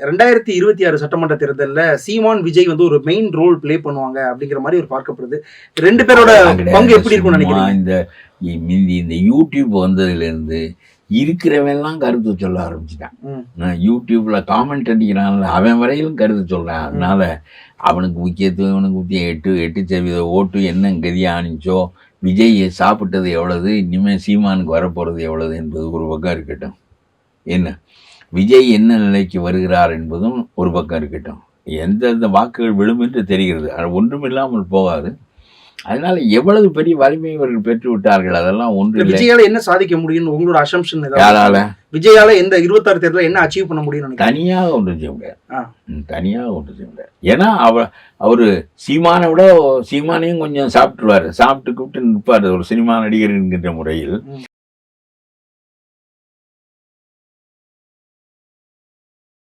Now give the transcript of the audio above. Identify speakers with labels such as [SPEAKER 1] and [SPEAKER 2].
[SPEAKER 1] 2026 சட்டமன்ற தேர்தலில் சீமான் விஜய் வந்து ஒரு மெயின் ரோல் பிளே பண்ணுவாங்க அப்படிங்கிற மாதிரி ஒரு பார்க்கப்படுது. 2 பேரோட பங்கு எப்படி இருக்கும்னு நினைக்கிறீங்க?
[SPEAKER 2] இந்த யூடியூப் வந்ததுலேருந்து இருக்கிறவெல்லாம் கருத்து சொல்ல ஆரம்பிச்சிட்டான். யூடியூப்ல காமெண்ட் அடிக்கிறான்ல, அவன் வரையிலும் கருத்து சொல்றான். அதனால அவனுக்கு முக்கியத்துவம், இவனுக்கு முக்கியம் 8% ஓட்டு என்ன கதி ஆணிச்சோ, விஜய் சாப்பிட்டது எவ்வளவு, இனிமேல் சீமானுக்கு வரப்போறது எவ்வளவு என்பது ஒரு பக்கம் இருக்கட்டும். என்ன விஜய் என்ன நிலைக்கு வருகிறார் என்பதும் ஒரு பக்கம் இருக்கட்டும். எந்தெந்த வாக்குகள் விழும் என்று தெரிகிறது. அது ஒன்றும் இல்லாமல் போகாது. அதனால எவ்வளவு பெரிய வலிமை இவர்கள் பெற்று விட்டார்கள் அதெல்லாம் ஒன்று.
[SPEAKER 1] விஜயால என்ன சாதிக்க முடியும் உங்களோட அசம்ஷன்?
[SPEAKER 2] யாரால
[SPEAKER 1] விஜயால எந்த 26 தேர்தலில் என்ன அச்சீவ் பண்ண முடியும்?
[SPEAKER 2] தனியாக ஒன்றும் செய்ய முடியாது. தனியாக ஒன்றும் செய்ய முடியாது. ஏன்னா அவரு சீமானை விட சீமானையும் கொஞ்சம் சாப்பிட்டுருவாரு, சாப்பிட்டு கூப்பிட்டு நிற்பாரு ஒரு சினிமா நடிகர் என்கின்ற முறையில்.